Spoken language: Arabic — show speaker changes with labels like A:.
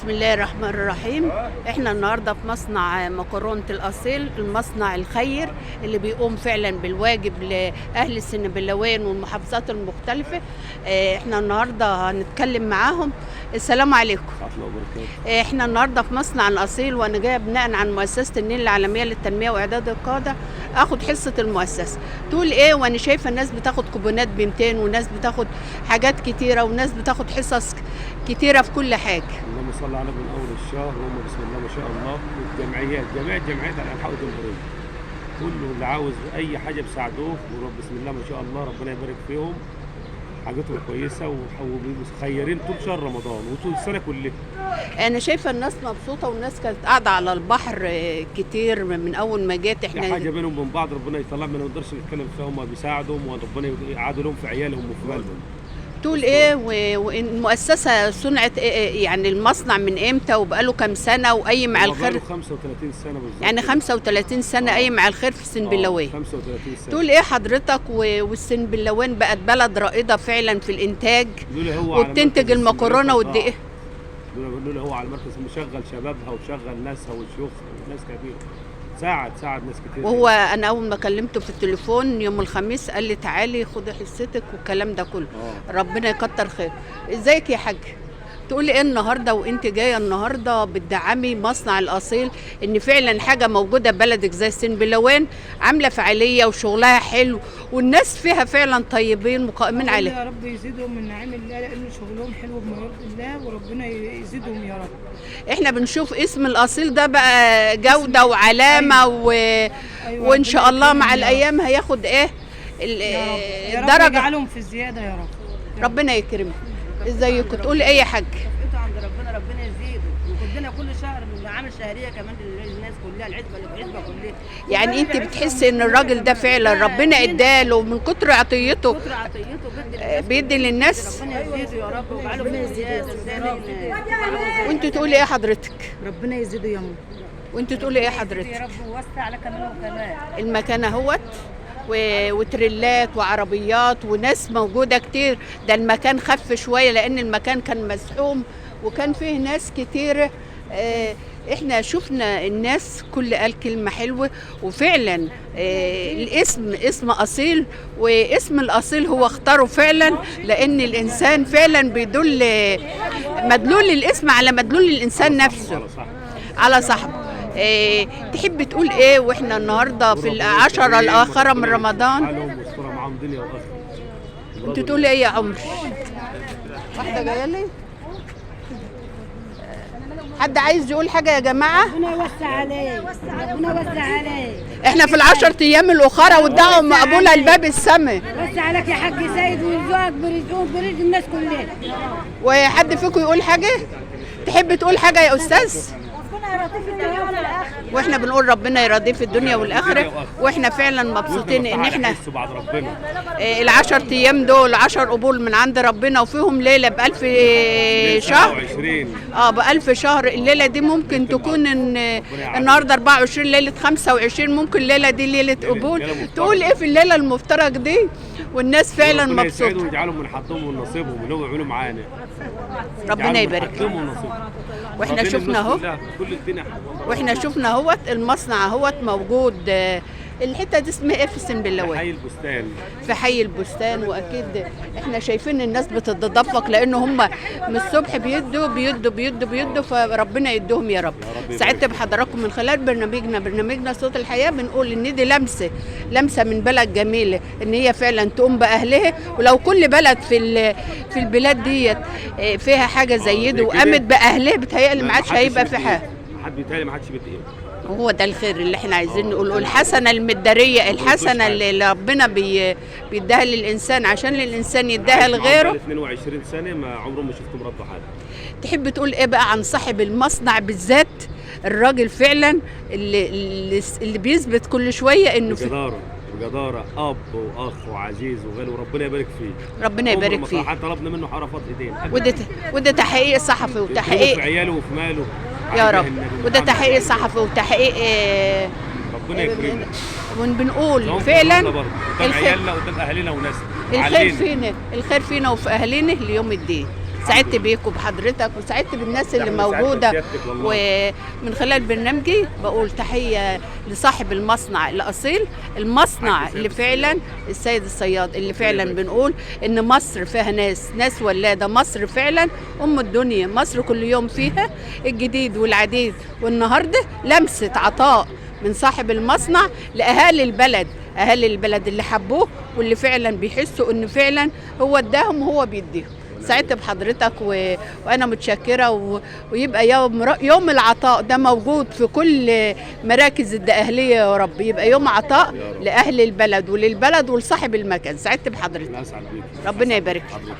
A: بسم الله الرحمن الرحيم. احنا النهارده في مصنع مكرونة الأصيل، المصنع الخير اللي بيقوم فعلا بالواجب لأهل السنبلاوين والمحافظات المختلفة. احنا النهارده هنتكلم معاهم. السلام عليكم. احنا النهارده في مصنع الأصيل، وانا جايه بناء عن مؤسسة النيل العالمية للتنمية وإعداد القادة اخد حصة المؤسسة. تقول ايه؟ وانا شايفة الناس بتاخد كوبونات ب 200، وناس بتاخد حاجات كتيرة، وناس بتاخد حصص كتيرة في كل حاجة.
B: اللهم صل على من اول الشهر، هم بسم الله ما شاء الله. والجمعيات جميع الجمعيات على انحاء الجمهوريه، كله اللي عاوز اي حاجه بيساعدوه، ورب بسم الله ما شاء الله ربنا يبارك فيهم. حاجتهم كويسه ومخيرين طول شهر رمضان وطول السنه كلها.
A: انا شايفه الناس مبسوطه، والناس كانت قاعده على البحر كتير من اول ما جيت.
B: احنا حاجه بينهم وبين بعض ربنا يطلع، ما نقدرش نتكلم فيها. هم بيساعدهم وربنا يقعدوا لهم في عيالهم وفي بالهم.
A: تقول ايه؟ والمؤسسه صنعت إيه؟ يعني المصنع من امتى وبقاله كام سنه وقايم على الخير؟
B: 35 سنه بالظبط.
A: يعني 35 سنه قايم على الخير في السنبلاوين.
B: 35 سنه.
A: تقول ايه حضرتك؟ والسنبلاوين بقت بلد رائده فعلا في الانتاج، وبتنتج المكرونه والدقيق.
B: لولا هو على المركز مشغل شبابها وشغل ناسها وشيوخها وناس كبيره. ساعد ناس كتير.
A: وهو انا اول ما كلمته في التليفون يوم الخميس قال لي تعالي خدي حصتك والكلام ده كله. ربنا يكتر خير. ازيك يا حاج؟ تقولي ايه النهارده وانت جايه النهارده بتدعمي مصنع الاصيل، ان فعلا حاجه موجوده بلدك زي السنبلاوين عامله فعاليه وشغلها حلو، والناس فيها فعلا طيبين مقائمين عليه.
C: يا رب يزيدهم من نعيم الله، لان شغلهم حلو بمرض الله، وربنا يزيدهم يا رب.
A: احنا بنشوف اسم الاصيل ده بقى جوده وعلامه. أيوة. وان شاء الله مع الايام هياخد ايه
C: الدرجه. يا رب يجعلهم في الزياده يا رب.
A: ربنا يكرمك. ازيك؟ تقولي ايه يا حاج؟
D: عند ربنا يزيده، وكلنا كل شهر عامل شهريه كمان للناس كلها، العزبه كلها.
A: يعني انت بتحسي ان الراجل ده فعلا ربنا اداله من كتر عطيته بيدي للناس؟
D: ربنا يزيده يا رب ويجعله في الزياده.
A: وانت تقولي ايه حضرتك؟
D: ربنا يزيده يا ماما.
A: وانت تقولي ايه حضرتك؟
D: يا رب ووسع على كمان وكمان.
A: المكان اهوت وتريلات وعربيات وناس موجوده كتير. ده المكان خف شويه لان المكان كان مزحوم وكان فيه ناس كتير. احنا شفنا الناس كل قال كلمه حلوه، وفعلا الاسم اسم اصيل، واسم الاصيل هو اختاره فعلا لان الانسان فعلا بيدل مدلول الاسم على مدلول الانسان نفسه، على صاحبه. تحب تقول ايه واحنا النهارده في العشرة الاخرة من رمضان؟ انت تقول ايه يا عمر؟ واحده جايه لي. حد عايز يقول حاجه يا جماعه؟
C: ربنا يوسع عليه، ربنا يوسع عليه.
A: احنا في ال10 ايام الاخرى والدعوه مقبوله لباب السماء.
C: وسع عليك يا حاج سيد، ويرزقك برزق الناس كلها.
A: وحد فيكم يقول حاجه؟ تحب تقول حاجه يا استاذ؟
C: ربنا يرضيه في الدنيا والاخره.
A: واحنا بنقول ربنا يرضيه في الدنيا والاخره، واحنا فعلا مبسوطين ان احنا ال10 ايام دول 10 قبول من عند ربنا، وفيهم ليله ب1000 شهر. ب1000 شهر. الليله دي ممكن تكون ان النهارده 24، ليله 25 ممكن الليله دي ليله قبول. تقول ايه في الليله المفترج دي؟ والناس فعلا مبسوطه.
B: ويجعلهم من حظهم ونصيبهم اللي هو يعملوا معانا.
A: ربنا يبارك فيك. واحنا شفنا اهوت المصنع اهوت موجود. الحته دي اسمها ايه في السنبلاوين؟
B: في حي البستان.
A: في حي البستان. واكيد احنا شايفين الناس بتتدفق لان هم من الصبح بيدوا فربنا يديهم يا رب. سعدت بحضراتكم من خلال برنامجنا صوت الحياه. بنقول ان دي لمسه من بلد جميله، ان هي فعلا تقوم باهلها. ولو كل بلد في البلاد ديت فيها حاجه زي دي وقامت باهلها، بتهيألي ما عادش هيبقى في حاجه.
B: حد بيتهيألي ما عادش بيتقيم.
A: وهو ده الخير اللي احنا عايزين نقوله، الحسنه المداريه، الحسنه اللي ربنا بيديها للانسان عشان الانسان يديها لغيره.
B: 22 سنه ما عمرهم ما شفتهم ردوا حاجه.
A: تحب تقول ايه بقى عن صاحب المصنع بالذات؟ الراجل فعلا اللي بيثبت كل شويه انه
B: بجدارة اب واخ وعزيز وغالي، وربنا يبارك فيه.
A: ربنا يبارك فيه.
B: حتى طلبنا منه حرفات ايدين.
A: وده تحقيق صحفي وتحقيق
B: في عياله وفي ماله
A: يا رب. وده تحقيق صحفي وتحقيق
B: ربنا يكرمنا.
A: وبنقول فعلا
B: قدام عيالنا قدام اهالينا وناسنا.
A: الخير فينا وفي اهالينا ليوم الدين. سعدت بيك وبحضرتك وسعدت بالناس اللي
B: إحنا سعدنا
A: موجوده.
B: بسيادتك والله.
A: ومن خلال برنامجي بقول تحيه لصاحب المصنع الاصيل، المصنع اللي فعلا السيد الصياد، اللي فعلا بنقول ان مصر فيها ناس ولاده، مصر فعلا ام الدنيا، مصر كل يوم فيها الجديد والعديد. والنهارده لمسه عطاء من صاحب المصنع لاهالي البلد، اهالي البلد اللي حبوه واللي فعلا بيحسوا ان فعلا هو اداهم وهو بيديهم. سعدت بحضرتك وانا متشكره ويبقى يوم العطاء ده موجود في كل مراكز الدقهليه يا رب، يبقى يوم عطاء لاهل البلد وللبلد ولصاحب المكان. سعدت بحضرتك،
B: أنا أسعد بيك.
A: ربنا يبارك فيك.
B: حضرتك